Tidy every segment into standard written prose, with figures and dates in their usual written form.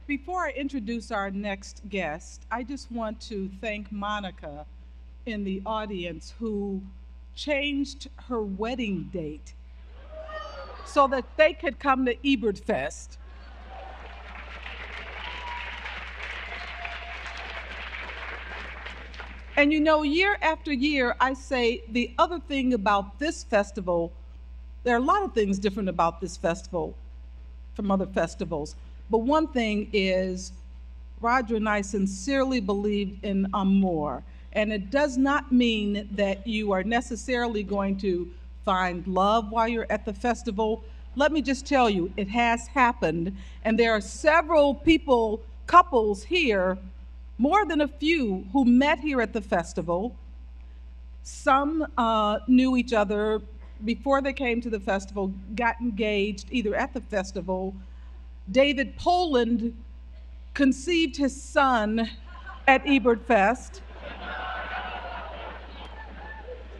Before I introduce our next guest, I just want to thank Monica in the audience who changed her wedding date so that they could come to Ebertfest. And you know, year after year, I say the other thing about this festival, there are a lot of things different about this festival from other festivals. But one thing is, Roger and I sincerely believe in amour. And it does not mean that you are necessarily going to find love while you're at the festival. Let me just tell you, it has happened. And there are several people, couples here, more than a few, who met here at the festival. Some knew each other before they came to the festival, got engaged either at the festival. David Poland conceived his son at Ebertfest.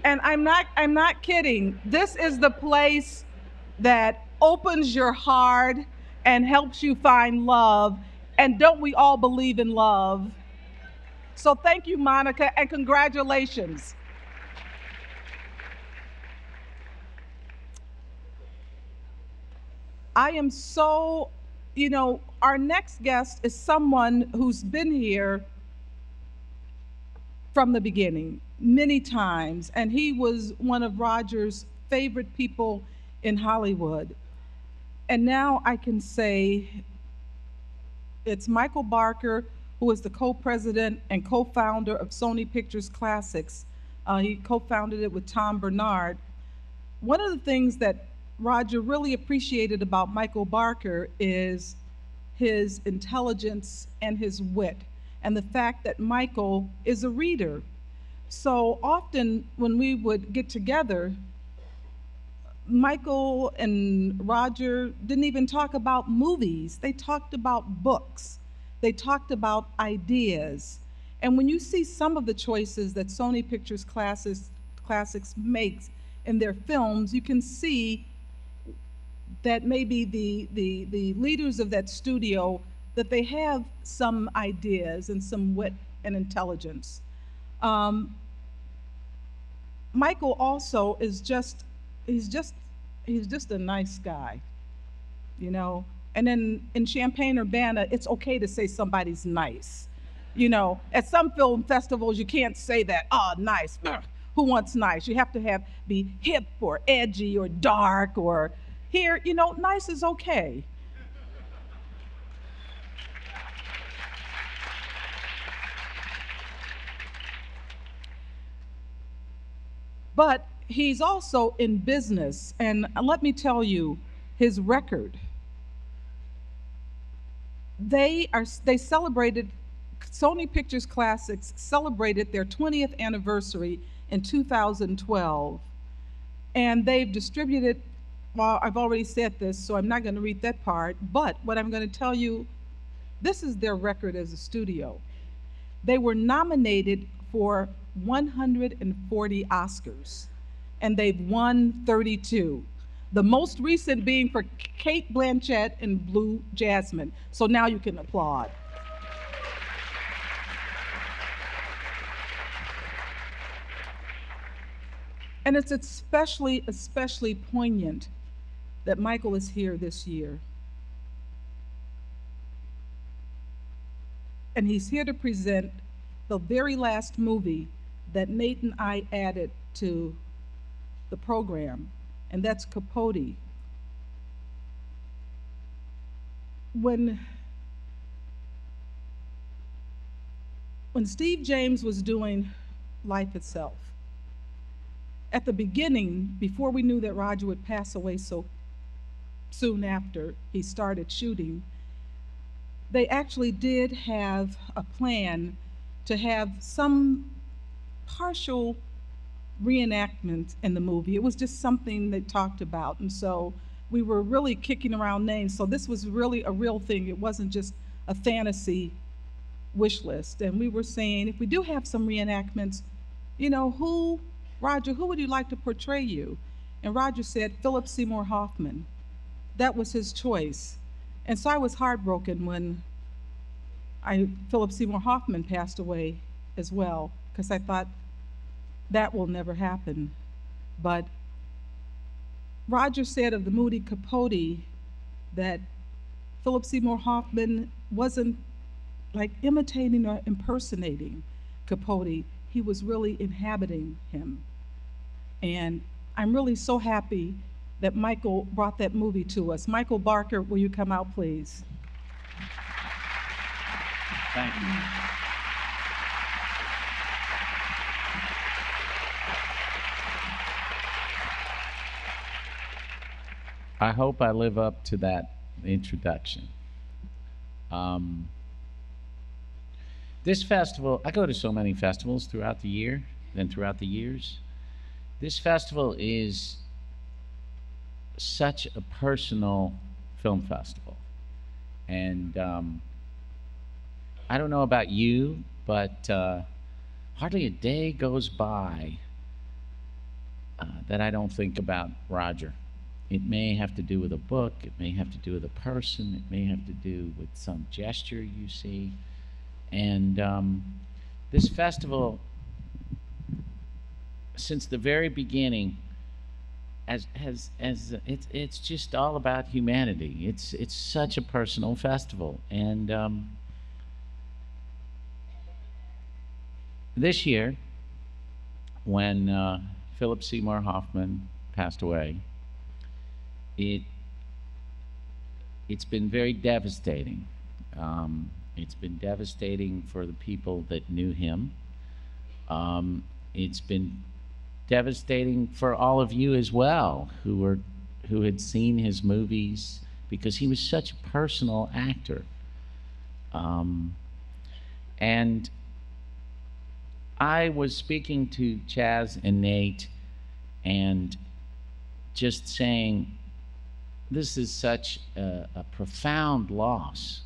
And I'm not kidding. This is the place that opens your heart and helps you find love. And don't we all believe in love? So thank you, Monica, and congratulations. I am so, our next guest is someone who's been here from the beginning, many times, and he was one of Roger's favorite people in Hollywood. And now I can say it's Michael Barker, who is the co-president and co-founder of Sony Pictures Classics. He co-founded it with Tom Bernard. One of the things that Roger really appreciated about Michael Barker is his intelligence and his wit, and the fact that Michael is a reader. So often when we would get together, Michael and Roger didn't even talk about movies. They talked about books. They talked about ideas. And when you see some of the choices that Sony Pictures Classics makes in their films, you can see that maybe the leaders of that studio, that they have some ideas and some wit and intelligence. Michael also is he's just a nice guy, you know. And then in Champaign-Urbana, it's okay to say somebody's nice. You know, at some film festivals, you can't say that, oh, nice. Who wants nice? You have to be hip or edgy or dark, or here, nice is okay. But he's also in business, and let me tell you, his record. They celebrated, Sony Pictures Classics celebrated their 20th anniversary in 2012, and they've distributed, well, I've already said this, so I'm not going to read that part, but what I'm going to tell you, this is their record as a studio. They were nominated for 140 Oscars, and they've won 32. The most recent being for Cate Blanchett in Blue Jasmine. So now you can applaud. And it's especially poignant that Michael is here this year. And he's here to present the very last movie that Nate and I added to the program, and that's Capote. When Steve James was doing Life Itself, at the beginning, before we knew that Roger would pass away so soon after he started shooting, they actually did have a plan to have some partial reenactment in the movie. It was just something they talked about, and so we were really kicking around names. So this was really a real thing. It wasn't just a fantasy wish list. And we were saying, if we do have some reenactments, Roger, who would you like to portray you? And Roger said, Philip Seymour Hoffman. That was his choice. And so I was heartbroken when Philip Seymour Hoffman passed away as well, because I thought that will never happen. But Roger said of the movie Capote that Philip Seymour Hoffman wasn't like imitating or impersonating Capote. He was really inhabiting him. And I'm really so happy that Michael brought that movie to us. Michael Barker, will you come out, please? Thank you. I hope I live up to that introduction. This festival, I go to so many festivals throughout the year and throughout the years. This festival is such a personal film festival. And I don't know about you, but hardly a day goes by that I don't think about Roger. It may have to do with a book, it may have to do with a person, it may have to do with some gesture you see. And this festival, since the very beginning, it's just all about humanity. It's such a personal festival. And this year, when Philip Seymour Hoffman passed away, it's been very devastating. It's been devastating for the people that knew him. It's been devastating for all of you as well, who had seen his movies, because he was such a personal actor. And I was speaking to Chaz and Nate and just saying, this is such a profound loss.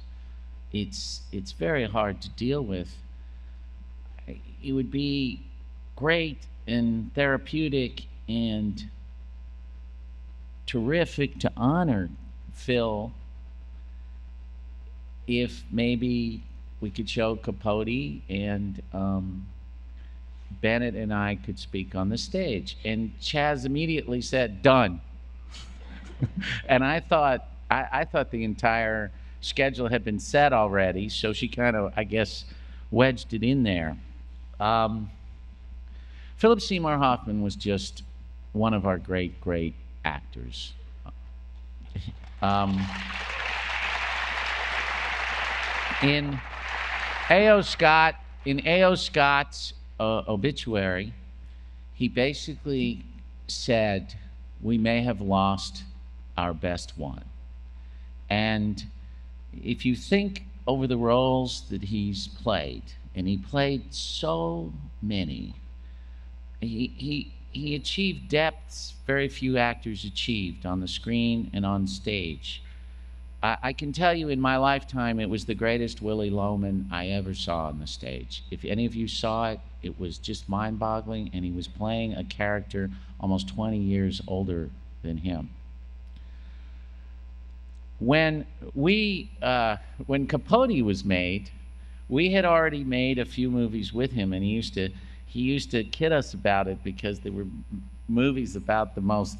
It's very hard to deal with. It would be great and therapeutic and terrific to honor Phil if maybe we could show Capote and Bennett and I could speak on the stage. And Chaz immediately said, done. And I thought the entire schedule had been set already, so she kind of, I guess, wedged it in there. Philip Seymour Hoffman was just one of our great, great actors. In A.O. Scott's obituary, he basically said, we may have lost our best one. And if you think over the roles that he's played, and he played so many, he achieved depths very few actors achieved on the screen and on stage. I can tell you in my lifetime, it was the greatest Willy Loman I ever saw on the stage. If any of you saw it, it was just mind-boggling, and he was playing a character almost 20 years older than him. When Capote was made, we had already made a few movies with him, and he used to kid us about it because they were movies about the most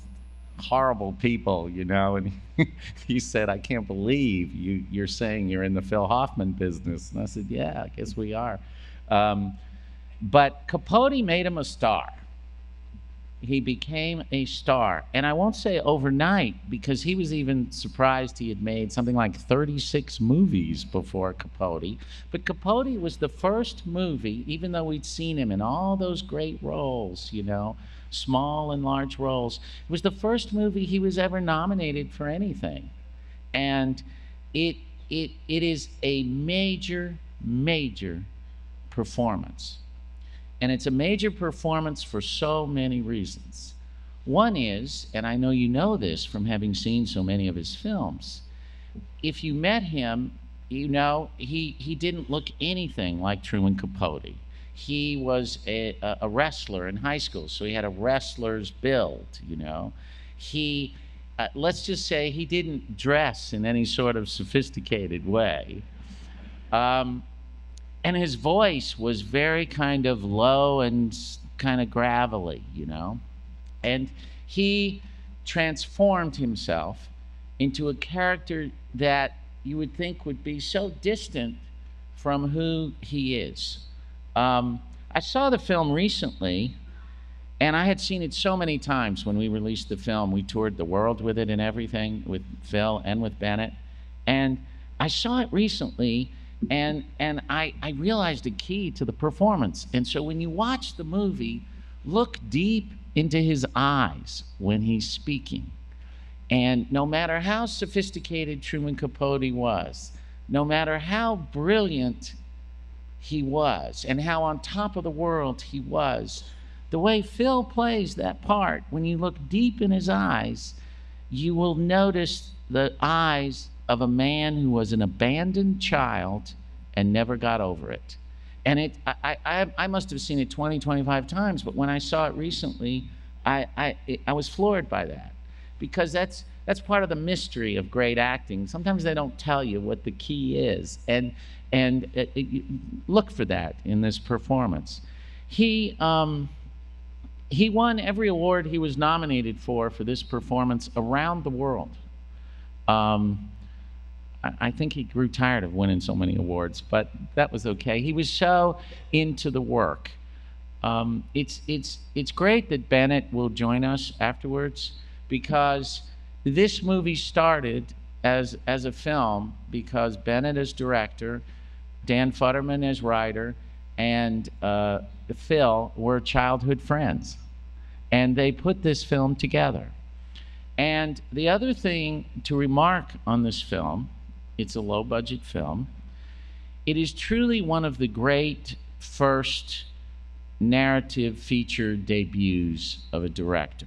horrible people, you know. And he said, I can't believe you're saying you're in the Phil Hoffman business. And I said, yeah, I guess we are. But Capote made him a star. He became a star. And I won't say overnight, because he was even surprised he had made something like 36 movies before Capote. But Capote was the first movie, even though we'd seen him in all those great roles, you know, small and large roles, it was the first movie he was ever nominated for anything. And it is a major, major performance. And it's a major performance for so many reasons. One is, and I know you know this from having seen so many of his films, if you met him, you know, he didn't look anything like Truman Capote. He was a wrestler in high school, so he had a wrestler's build, you know. He, let's just say he didn't dress in any sort of sophisticated way. Um, and his voice was very kind of low and kind of gravelly, you know. And he transformed himself into a character that you would think would be so distant from who he is. I saw the film recently, and I had seen it so many times when we released the film. We toured the world with it and everything, with Phil and with Bennett. And I saw it recently, and I realized the key to the performance. And so when you watch the movie, look deep into his eyes when he's speaking. And no matter how sophisticated Truman Capote was, no matter how brilliant he was, and how on top of the world he was, the way Phil plays that part, when you look deep in his eyes, you will notice the eyes of a man who was an abandoned child and never got over it. And I must have seen it 20, 25 times, but when I saw it recently, I was floored by that, because that's part of the mystery of great acting. Sometimes they don't tell you what the key is, and look for that in this performance. He won every award he was nominated for this performance around the world. I think he grew tired of winning so many awards, but that was okay. He was so into the work. It's great that Bennett will join us afterwards, because this movie started as a film because Bennett as director, Dan Futterman as writer, and Phil were childhood friends, and they put this film together. And the other thing to remark on this film, it's a low-budget film. It is truly one of the great first narrative feature debuts of a director.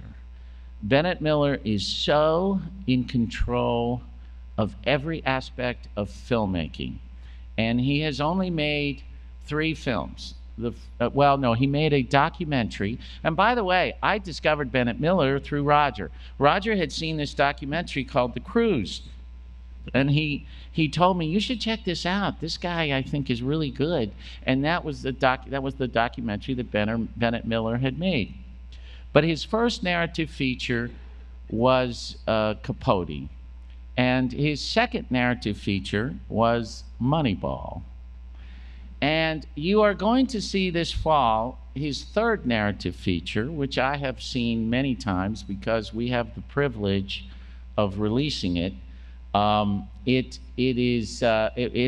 Bennett Miller is so in control of every aspect of filmmaking, and he has only made 3 films. Well, no, he made a documentary. And by the way, I discovered Bennett Miller through Roger. Roger had seen this documentary called The Cruise, and he told me, you should check this out. This guy, I think, is really good. And that was the documentary that Bennett Miller had made. But his first narrative feature was Capote, and his second narrative feature was Moneyball. And you are going to see this fall his third narrative feature, which I have seen many times because we have the privilege of releasing it. It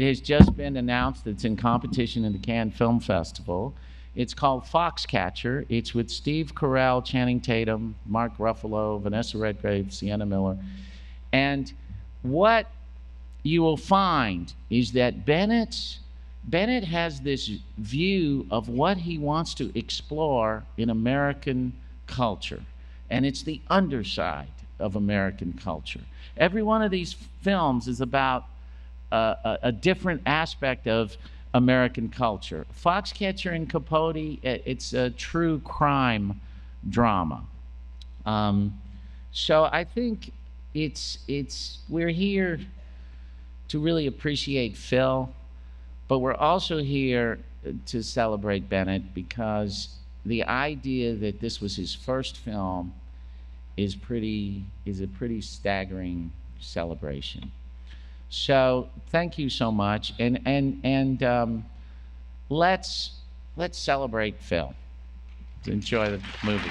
has just been announced. It's in competition in the Cannes Film Festival. It's called Foxcatcher. It's with Steve Carell, Channing Tatum, Mark Ruffalo, Vanessa Redgrave, Sienna Miller. And what you will find is that Bennett has this view of what he wants to explore in American culture. And it's the underside of American culture. Every one of these films is about a different aspect of American culture. Foxcatcher and Capote, it's a true crime drama. So I think we're here to really appreciate Phil, but we're also here to celebrate Bennett, because the idea that this was his first film is a pretty staggering celebration. So thank you so much, and let's celebrate Phil. Enjoy the movie.